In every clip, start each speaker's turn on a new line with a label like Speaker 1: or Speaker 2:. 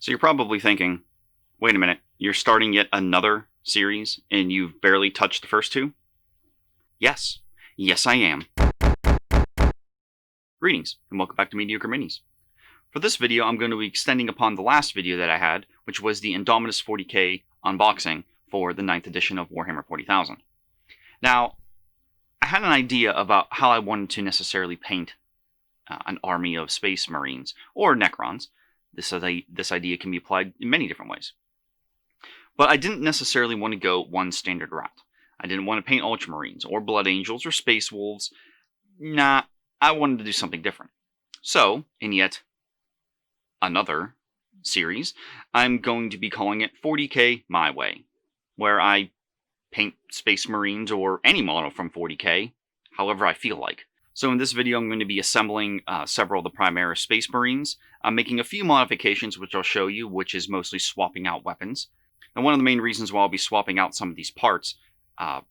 Speaker 1: So you're probably thinking, wait a minute, you're starting yet another series and you've barely touched the first two? Yes. Yes, I am. Greetings, and welcome back to Mediocre Minis. For this video, I'm going to be extending upon the last video that I had, which was the Indominus 40K unboxing for the 9th edition of Warhammer 40,000. Now, I had an idea about how I wanted to necessarily paint an army of Space Marines, or Necrons. This idea can be applied in many different ways. But I didn't necessarily want to go one standard route. I didn't want to paint Ultramarines, or Blood Angels, or Space Wolves. Nah, I wanted to do something different. So, in yet another series, I'm going to be calling it 40K My Way, where I paint Space Marines or any model from 40K however I feel like. So in this video, I'm going to be assembling several of the Primaris Space Marines. I'm making a few modifications, which I'll show you, which is mostly swapping out weapons. And one of the main reasons why I'll be swapping out some of these parts,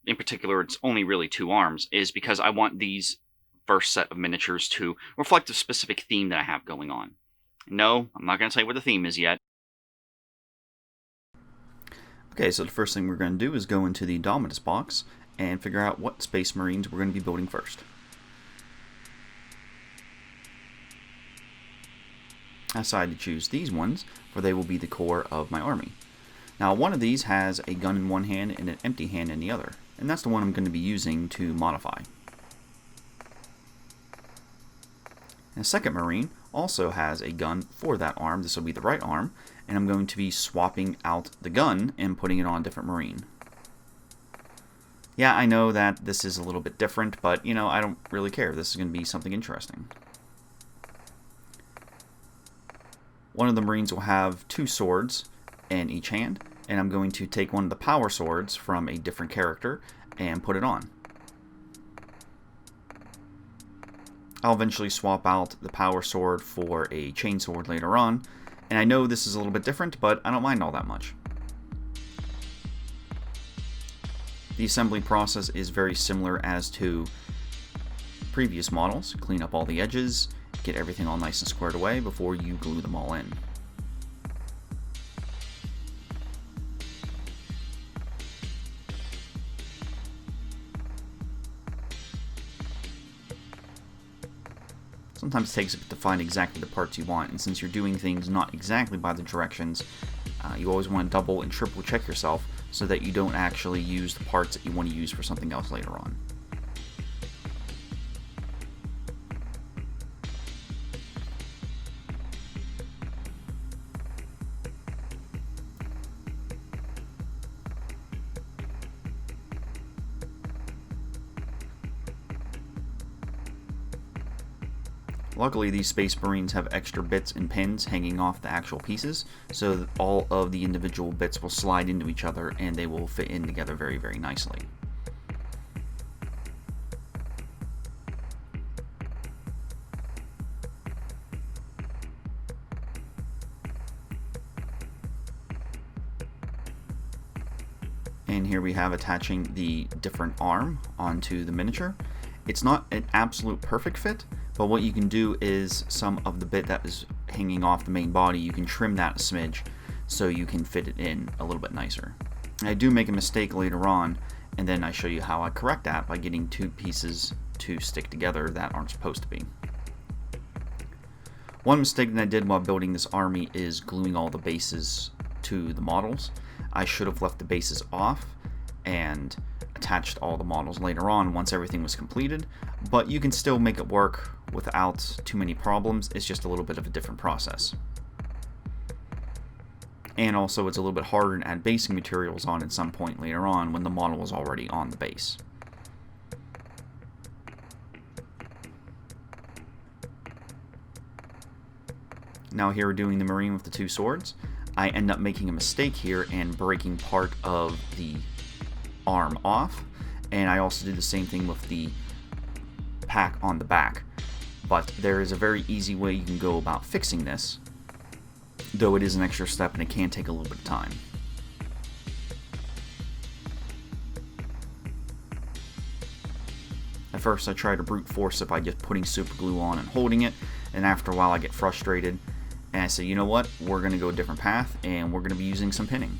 Speaker 1: in particular, it's only really 2 arms, is because I want these first set of miniatures to reflect a specific theme that I have going on. No, I'm not going to tell you what the theme is yet.
Speaker 2: Okay, so the first thing we're going to do is go into the Indominus box and figure out what Space Marines we're going to be building first. I decided to choose these ones, for they will be the core of my army. Now, one of these has a gun in one hand and an empty hand in the other, and that's the one I'm going to be using to modify. And the second Marine also has a gun for that arm. This will be the right arm, and I'm going to be swapping out the gun and putting it on a different Marine. Yeah, I know that this is a little bit different, but, you know, I don't really care. This is going to be something interesting. One of the Marines will have 2 swords in each hand, and I'm going to take one of the power swords from a different character and put it on. I'll eventually swap out the power sword for a chain sword later on, and I know this is a little bit different, but I don't mind all that much. The assembly process is very similar as to previous models. Clean up all the edges, get everything all nice and squared away before you glue them all in. Sometimes it takes a bit to find exactly the parts you want, and since you're doing things not exactly by the directions, you always want to double and triple check yourself so that you don't actually use the parts that you want to use for something else later on. Luckily, these Space Marines have extra bits and pins hanging off the actual pieces, so that all of the individual bits will slide into each other and they will fit in together very, very nicely. And here we have attaching the different arm onto the miniature. It's not an absolute perfect fit, but what you can do is some of the bit that is hanging off the main body, you can trim that a smidge so you can fit it in a little bit nicer. I do make a mistake later on, and then I show you how I correct that by getting 2 pieces to stick together that aren't supposed to be. One mistake that I did while building this army is gluing all the bases to the models. I should have left the bases off and attached all the models later on once everything was completed, but you can still make it work without too many problems. It's just a little bit of a different process. And also it's a little bit harder to add basing materials on at some point later on when the model is already on the base. Now here we're doing the Marine with the 2 swords. I end up making a mistake here and breaking part of the arm off, and I also did the same thing with the pack on the back. But there is a very easy way you can go about fixing this, though it is an extra step and it can take a little bit of time. At first I try to brute force it by just putting super glue on and holding it, and after a while I get frustrated And I said, you know what, we're going to go a different path, and we're going to be using some pinning.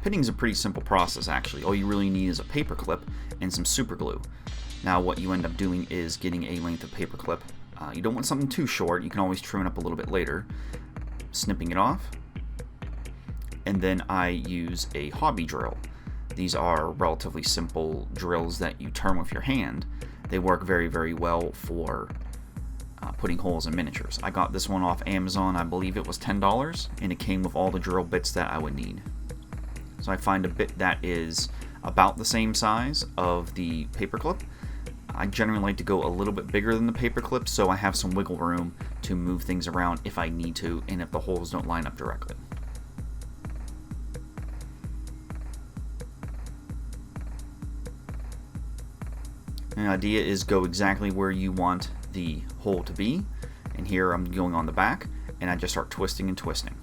Speaker 2: Pinning is a pretty simple process, actually. All you really need is a paper clip and some super glue. Now what you end up doing is getting a length of paper clip. You don't want something too short, you can always trim it up a little bit later. Snipping it off. And then I use a hobby drill. These are relatively simple drills that you turn with your hand. They work very, very well for putting holes in miniatures. I got this one off Amazon, I believe it was $10, and it came with all the drill bits that I would need. So I find a bit that is about the same size of the paperclip. I generally like to go a little bit bigger than the paperclip so I have some wiggle room to move things around if I need to and if the holes don't line up directly. And the idea is go exactly where you want the hole to be, and here I'm going on the back and I just start twisting and twisting.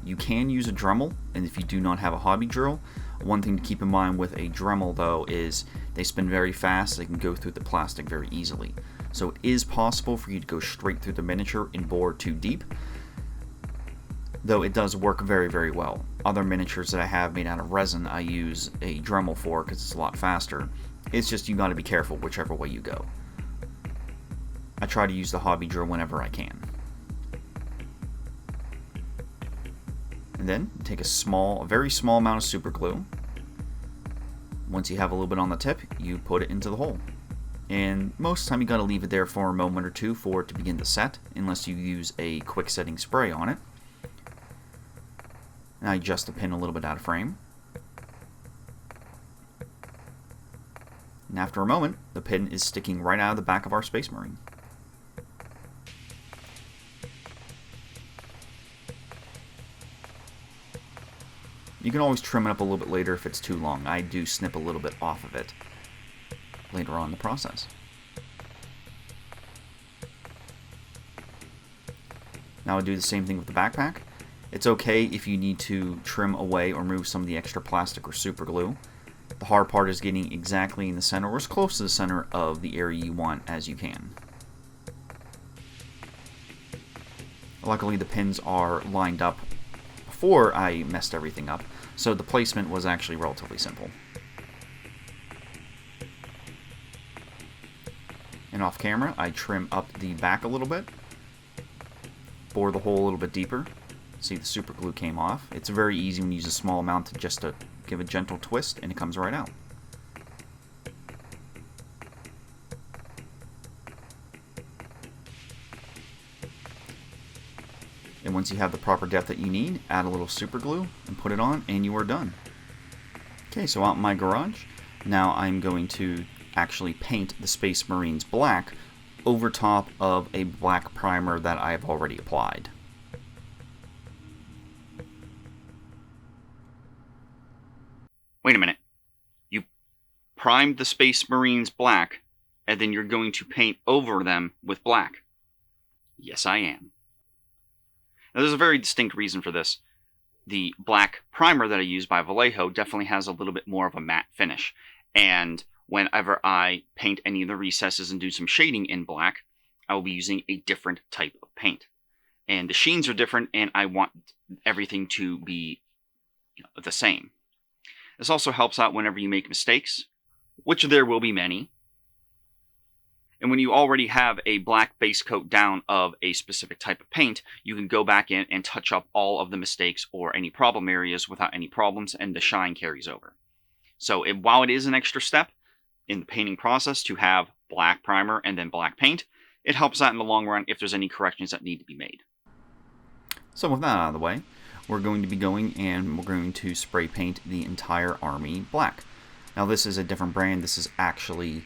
Speaker 2: You can use a Dremel, and if you do not have a hobby drill, one thing to keep in mind with a Dremel though is they spin very fast, they can go through the plastic very easily. So it is possible for you to go straight through the miniature and bore too deep, though it does work very, very well. Other miniatures that I have made out of resin I use a Dremel for because it's a lot faster. It's just you got to be careful whichever way you go. I try to use the hobby drill whenever I can. And then take a very small amount of super glue. Once you have a little bit on the tip, you put it into the hole. And most of the time you gotta leave it there for a moment or two for it to begin to set, unless you use a quick setting spray on it. And I adjust the pin a little bit out of frame. And after a moment, the pin is sticking right out of the back of our Space Marine. You can always trim it up a little bit later if it's too long. I do snip a little bit off of it later on in the process. Now I do the same thing with the backpack. It's okay if you need to trim away or remove some of the extra plastic or super glue. The hard part is getting exactly in the center or as close to the center of the area you want as you can. Luckily the pins are lined up before I messed everything up, so the placement was actually relatively simple. And off camera, I trim up the back a little bit, bore the hole a little bit deeper. See, the super glue came off. It's very easy when you use a small amount to just to give a gentle twist and it comes right out. And once you have the proper depth that you need, add a little super glue and put it on and you are done. Okay, so out in my garage, now I'm going to actually paint the Space Marines black over top of a black primer that I've already applied.
Speaker 1: Wait a minute. You primed the Space Marines black, and then you're going to paint over them with black? Yes, I am. Now, there's a very distinct reason for this. The black primer that I use by Vallejo definitely has a little bit more of a matte finish, and whenever I paint any of the recesses and do some shading in black, I will be using a different type of paint. And the sheens are different, and I want everything to be the same. This also helps out whenever you make mistakes, which there will be many. And when you already have a black base coat down of a specific type of paint, you can go back in and touch up all of the mistakes or any problem areas without any problems, and the shine carries over. So while it is an extra step in the painting process to have black primer and then black paint, it helps out in the long run if there's any corrections that need to be made.
Speaker 2: So with that out of the way, we're going to be going and we're going to spray paint the entire army black. Now this is a different brand. This is actually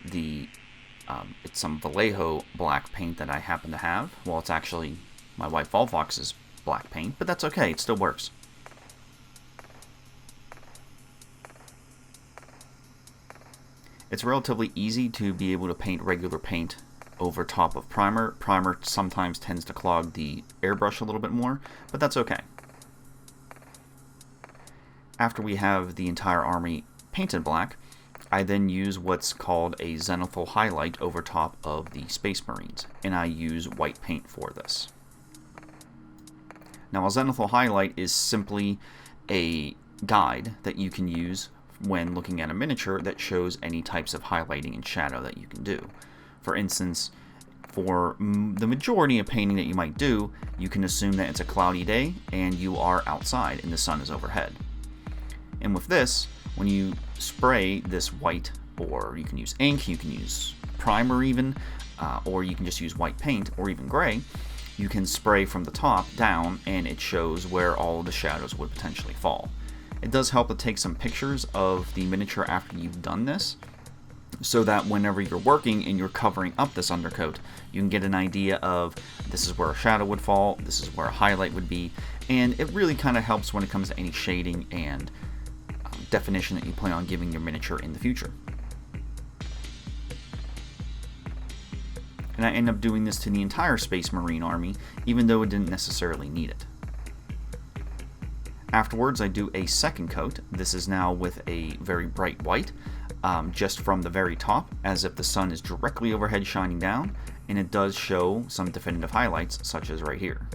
Speaker 2: the it's some Vallejo black paint that I happen to have. Well, it's actually my wife Volvox's black paint, but that's okay, it still works. It's relatively easy to be able to paint regular paint over top of primer. Primer sometimes tends to clog the airbrush a little bit more, but that's okay. After we have the entire army painted black, I then use what's called a zenithal highlight over top of the Space Marines, and I use white paint for this. Now, a zenithal highlight is simply a guide that you can use when looking at a miniature that shows any types of highlighting and shadow that you can do. For instance, for the majority of painting that you might do, you can assume that it's a cloudy day and you are outside and the sun is overhead. And with this, when you spray this white, or you can use ink, you can use primer even, or you can just use white paint, or even gray, you can spray from the top down and it shows where all of the shadows would potentially fall. It does help to take some pictures of the miniature after you've done this, so that whenever you're working and you're covering up this undercoat, you can get an idea of this is where a shadow would fall, this is where a highlight would be, and it really kind of helps when it comes to any shading and definition that you plan on giving your miniature in the future. And I end up doing this to the entire Space Marine army, even though it didn't necessarily need it. Afterwards, I do a second coat. This is now with a very bright white, just from the very top, as if the sun is directly overhead shining down, and it does show some definitive highlights, such as right here.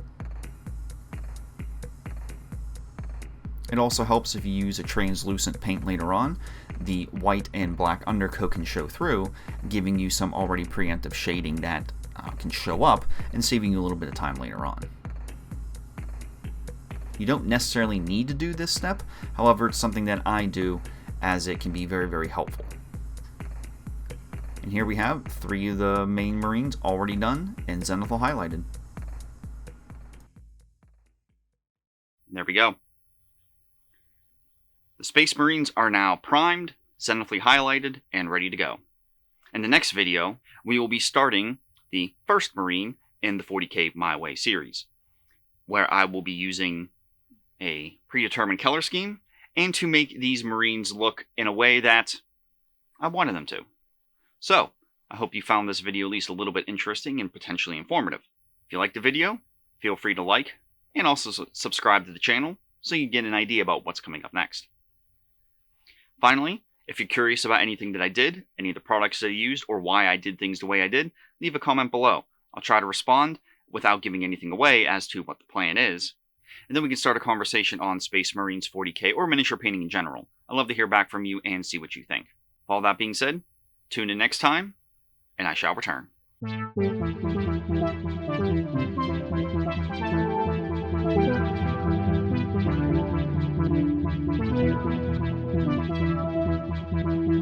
Speaker 2: It also helps if you use a translucent paint later on. The white and black undercoat can show through, giving you some already preemptive shading that can show up and saving you a little bit of time later on. You don't necessarily need to do this step, however, it's something that I do as it can be very, very helpful. And here we have 3 of the main Marines already done and zenithal highlighted.
Speaker 1: There we go. The Space Marines are now primed, zenithally highlighted, and ready to go. In the next video, we will be starting the first Marine in the 40K My Way series, where I will be using a predetermined color scheme and to make these Marines look in a way that I wanted them to. So, I hope you found this video at least a little bit interesting and potentially informative. If you liked the video, feel free to like and also subscribe to the channel so you get an idea about what's coming up next. Finally, if you're curious about anything that I did, any of the products that I used, or why I did things the way I did, leave a comment below. I'll try to respond without giving anything away as to what the plan is. And then we can start a conversation on Space Marines 40K or miniature painting in general. I'd love to hear back from you and see what you think. With all that being said, tune in next time, and I shall return.